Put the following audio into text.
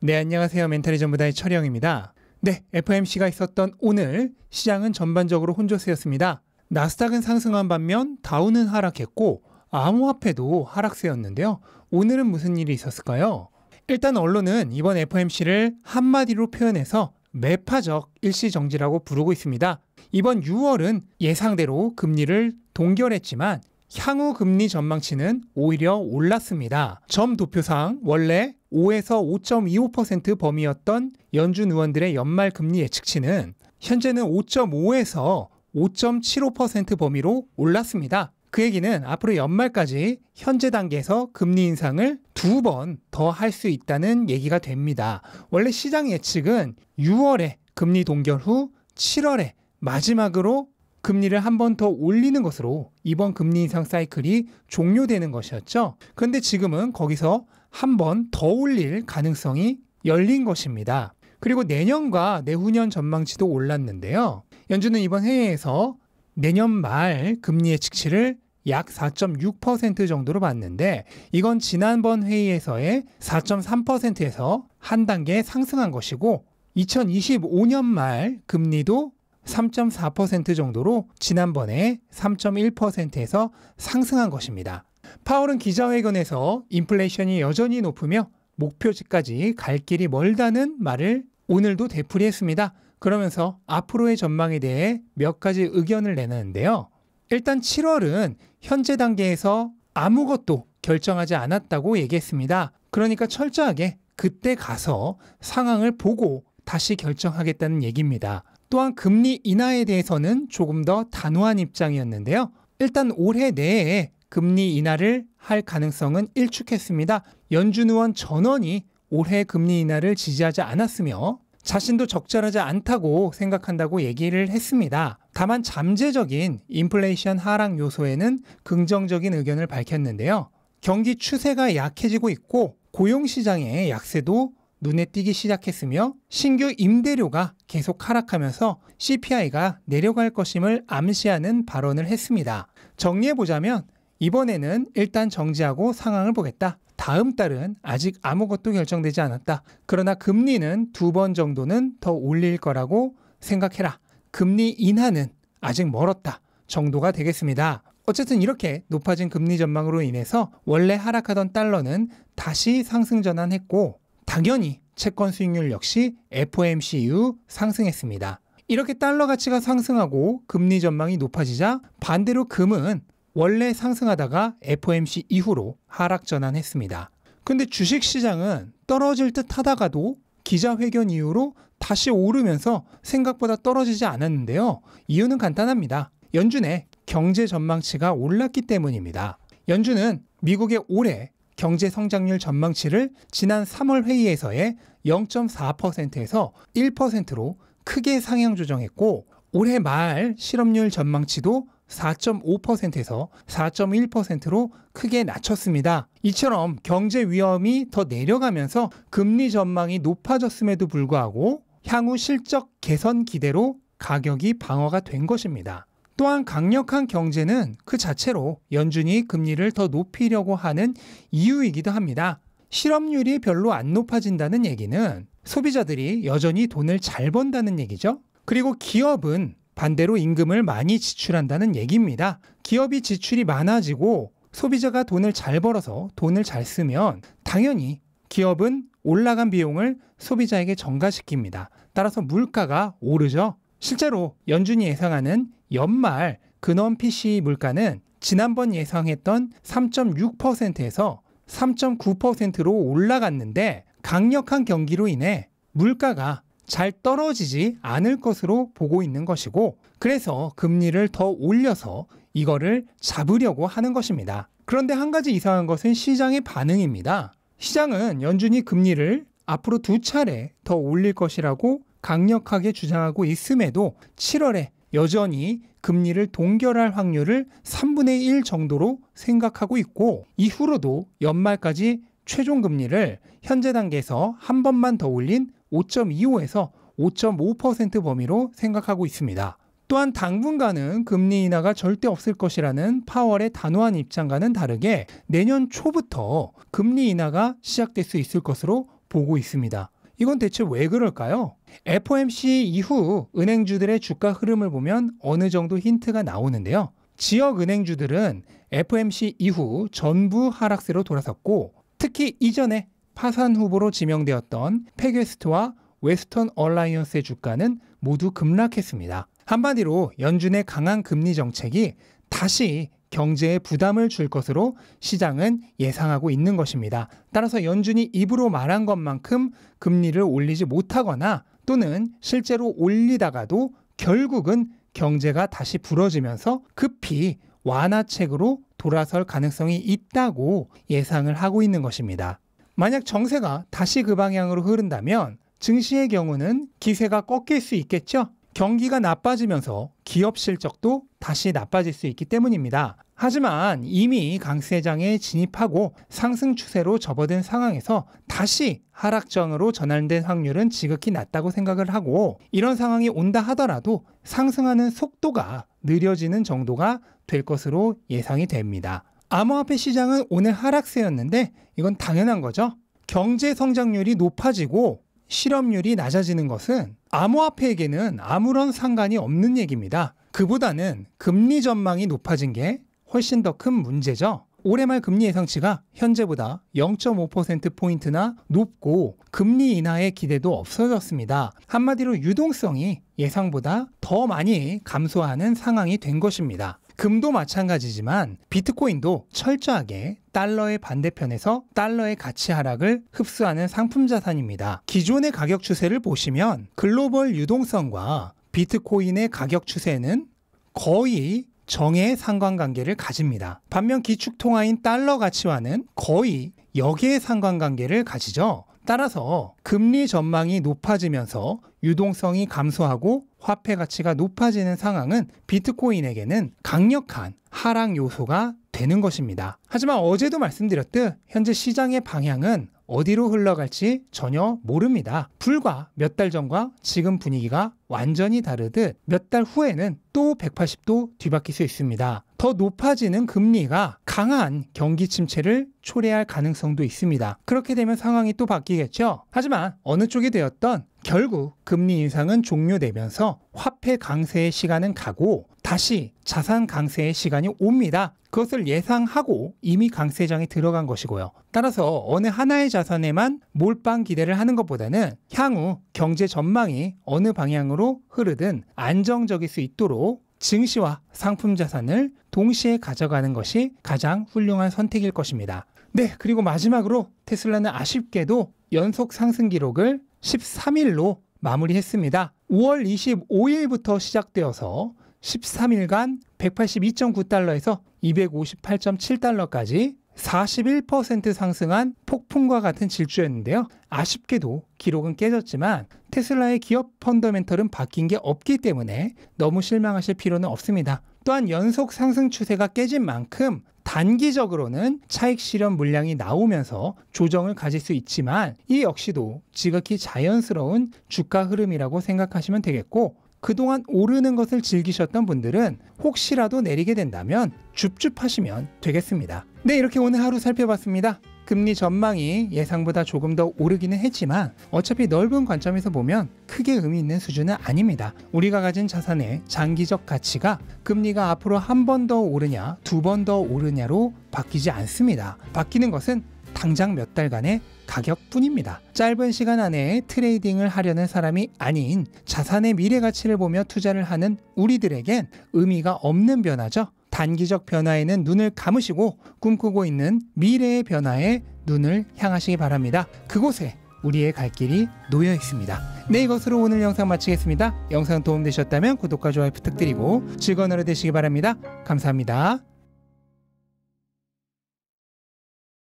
네, 안녕하세요. 멘탈이 전부다의 철영입니다. 네, FOMC가 있었던 오늘 시장은 전반적으로 혼조세였습니다. 나스닥은 상승한 반면 다우는 하락했고 암호화폐도 하락세였는데요. 오늘은 무슨 일이 있었을까요? 일단 언론은 이번 FOMC를 한마디로 표현해서 매파적 일시정지라고 부르고 있습니다. 이번 6월은 예상대로 금리를 동결했지만 향후 금리 전망치는 오히려 올랐습니다. 점 도표상 원래 5에서 5.25% 범위였던 연준 의원들의 연말 금리 예측치는 현재는 5.5에서 5.75% 범위로 올랐습니다. 그 얘기는 앞으로 연말까지 현재 단계에서 금리 인상을 2번 더 할 수 있다는 얘기가 됩니다. 원래 시장 예측은 6월에 금리 동결 후 7월에 마지막으로 금리를 한 번 더 올리는 것으로 이번 금리 인상 사이클이 종료되는 것이었죠. 그런데 지금은 거기서 한 번 더 올릴 가능성이 열린 것입니다. 그리고 내년과 내후년 전망치도 올랐는데요. 연준은 이번 회의에서 내년 말 금리 예측치를 약 4.6% 정도로 봤는데 이건 지난번 회의에서의 4.3%에서 한 단계 상승한 것이고 2025년 말 금리도 3.4% 정도로 지난번에 3.1%에서 상승한 것입니다. 파월은 기자회견에서 인플레이션이 여전히 높으며 목표치까지 갈 길이 멀다는 말을 오늘도 되풀이했습니다. 그러면서 앞으로의 전망에 대해 몇 가지 의견을 내놨는데요. 일단 7월은 현재 단계에서 아무것도 결정하지 않았다고 얘기했습니다. 그러니까 철저하게 그때 가서 상황을 보고 다시 결정하겠다는 얘기입니다. 또한 금리 인하에 대해서는 조금 더 단호한 입장이었는데요. 일단 올해 내에 금리 인하를 할 가능성은 일축했습니다. 연준 의원 전원이 올해 금리 인하를 지지하지 않았으며 자신도 적절하지 않다고 생각한다고 얘기를 했습니다. 다만 잠재적인 인플레이션 하락 요소에는 긍정적인 의견을 밝혔는데요. 경기 추세가 약해지고 있고 고용시장의 약세도 눈에 띄기 시작했으며 신규 임대료가 계속 하락하면서 CPI가 내려갈 것임을 암시하는 발언을 했습니다. 정리해보자면 이번에는 일단 정지하고 상황을 보겠다. 다음 달은 아직 아무것도 결정되지 않았다. 그러나 금리는 2번 정도는 더 올릴 거라고 생각해라. 금리 인하는 아직 멀었다 정도가 되겠습니다. 어쨌든 이렇게 높아진 금리 전망으로 인해서 원래 하락하던 달러는 다시 상승 전환했고 당연히 채권 수익률 역시 FOMC 이후 상승했습니다. 이렇게 달러 가치가 상승하고 금리 전망이 높아지자 반대로 금은 원래 상승하다가 FOMC 이후로 하락 전환했습니다. 근데 주식시장은 떨어질 듯 하다가도 기자회견 이후로 다시 오르면서 생각보다 떨어지지 않았는데요. 이유는 간단합니다. 연준의 경제 전망치가 올랐기 때문입니다. 연준은 미국의 올해 경제 성장률 전망치를 지난 3월 회의에서의 0.4%에서 1%로 크게 상향 조정했고 올해 말 실업률 전망치도 4.5%에서 4.1%로 크게 낮췄습니다. 이처럼 경제 위험이 더 내려가면서 금리 전망이 높아졌음에도 불구하고 향후 실적 개선 기대로 가격이 방어가 된 것입니다. 또한 강력한 경제는 그 자체로 연준이 금리를 더 높이려고 하는 이유이기도 합니다. 실업률이 별로 안 높아진다는 얘기는 소비자들이 여전히 돈을 잘 번다는 얘기죠. 그리고 기업은 반대로 임금을 많이 지출한다는 얘기입니다. 기업이 지출이 많아지고 소비자가 돈을 잘 벌어서 돈을 잘 쓰면 당연히 기업은 올라간 비용을 소비자에게 전가시킵니다. 따라서 물가가 오르죠. 실제로 연준이 예상하는 연말 근원 PCE 물가는 지난번 예상했던 3.6%에서 3.9%로 올라갔는데 강력한 경기로 인해 물가가 잘 떨어지지 않을 것으로 보고 있는 것이고 그래서 금리를 더 올려서 이거를 잡으려고 하는 것입니다. 그런데 한 가지 이상한 것은 시장의 반응입니다. 시장은 연준이 금리를 앞으로 2차례 더 올릴 것이라고 강력하게 주장하고 있음에도 7월에 여전히 금리를 동결할 확률을 3분의 1 정도로 생각하고 있고 이후로도 연말까지 최종 금리를 현재 단계에서 한 번만 더 올린 5.25에서 5.5% 범위로 생각하고 있습니다. 또한 당분간은 금리 인하가 절대 없을 것이라는 파월의 단호한 입장과는 다르게 내년 초부터 금리 인하가 시작될 수 있을 것으로 보고 있습니다. 이건 대체 왜 그럴까요? FOMC 이후 은행주들의 주가 흐름을 보면 어느 정도 힌트가 나오는데요. 지역 은행주들은 FOMC 이후 전부 하락세로 돌아섰고, 특히 이전에 파산 후보로 지명되었던 패괴스트와 웨스턴 얼라이언스의 주가는 모두 급락했습니다. 한마디로 연준의 강한 금리 정책이 다시 경제에 부담을 줄 것으로 시장은 예상하고 있는 것입니다. 따라서 연준이 입으로 말한 것만큼 금리를 올리지 못하거나 또는 실제로 올리다가도 결국은 경제가 다시 불어지면서 급히 완화책으로 돌아설 가능성이 있다고 예상을 하고 있는 것입니다. 만약 정세가 다시 그 방향으로 흐른다면 증시의 경우는 기세가 꺾일 수 있겠죠? 경기가 나빠지면서 기업 실적도 다시 나빠질 수 있기 때문입니다. 하지만 이미 강세장에 진입하고 상승 추세로 접어든 상황에서 다시 하락장으로 전환된 확률은 지극히 낮다고 생각을 하고, 이런 상황이 온다 하더라도 상승하는 속도가 느려지는 정도가 될 것으로 예상이 됩니다. 암호화폐 시장은 오늘 하락세였는데 이건 당연한 거죠. 경제 성장률이 높아지고 실업률이 낮아지는 것은 암호화폐에게는 아무런 상관이 없는 얘기입니다. 그보다는 금리 전망이 높아진 게 훨씬 더 큰 문제죠. 올해 말 금리 예상치가 현재보다 0.5%포인트나 높고 금리 인하의 기대도 없어졌습니다. 한마디로 유동성이 예상보다 더 많이 감소하는 상황이 된 것입니다. 금도 마찬가지지만 비트코인도 철저하게 달러의 반대편에서 달러의 가치 하락을 흡수하는 상품 자산입니다. 기존의 가격 추세를 보시면 글로벌 유동성과 비트코인의 가격 추세는 거의 정의 상관관계를 가집니다. 반면 기축통화인 달러 가치와는 거의 역의 상관관계를 가지죠. 따라서 금리 전망이 높아지면서 유동성이 감소하고 화폐 가치가 높아지는 상황은 비트코인에게는 강력한 하락 요소가 되는 것입니다. 하지만 어제도 말씀드렸듯 현재 시장의 방향은 어디로 흘러갈지 전혀 모릅니다. 불과 몇 달 전과 지금 분위기가 완전히 다르듯 몇 달 후에는 또 180도 뒤바뀔 수 있습니다. 더 높아지는 금리가 강한 경기 침체를 초래할 가능성도 있습니다. 그렇게 되면 상황이 또 바뀌겠죠. 하지만 어느 쪽이 되었던 결국 금리 인상은 종료되면서 화폐 강세의 시간은 가고 다시 자산 강세의 시간이 옵니다. 그것을 예상하고 이미 강세장에 들어간 것이고요. 따라서 어느 하나의 자산에만 몰빵 기대를 하는 것보다는 향후 경제 전망이 어느 방향으로 흐르든 안정적일 수 있도록 증시와 상품 자산을 동시에 가져가는 것이 가장 훌륭한 선택일 것입니다. 네, 그리고 마지막으로 테슬라는 아쉽게도 연속 상승 기록을 13일로 마무리했습니다. 5월 25일부터 시작되어서 13일간 182.9달러에서 258.7달러까지 41% 상승한 폭풍과 같은 질주였는데요. 아쉽게도 기록은 깨졌지만 테슬라의 기업 펀더멘털은 바뀐 게 없기 때문에 너무 실망하실 필요는 없습니다. 또한 연속 상승 추세가 깨진 만큼 단기적으로는 차익 실현 물량이 나오면서 조정을 가질 수 있지만 이 역시도 지극히 자연스러운 주가 흐름이라고 생각하시면 되겠고, 그동안 오르는 것을 즐기셨던 분들은 혹시라도 내리게 된다면 줍줍하시면 되겠습니다. 네, 이렇게 오늘 하루 살펴봤습니다. 금리 전망이 예상보다 조금 더 오르기는 했지만 어차피 넓은 관점에서 보면 크게 의미 있는 수준은 아닙니다. 우리가 가진 자산의 장기적 가치가 금리가 앞으로 한 번 더 오르냐 두 번 더 오르냐로 바뀌지 않습니다. 바뀌는 것은 당장 몇 달간의 가격뿐입니다. 짧은 시간 안에 트레이딩을 하려는 사람이 아닌 자산의 미래 가치를 보며 투자를 하는 우리들에겐 의미가 없는 변화죠. 단기적 변화에는 눈을 감으시고 꿈꾸고 있는 미래의 변화에 눈을 향하시기 바랍니다. 그곳에 우리의 갈 길이 놓여 있습니다. 네, 이것으로 오늘 영상 마치겠습니다. 영상 도움되셨다면 구독과 좋아요 부탁드리고 즐거운 하루 되시기 바랍니다. 감사합니다.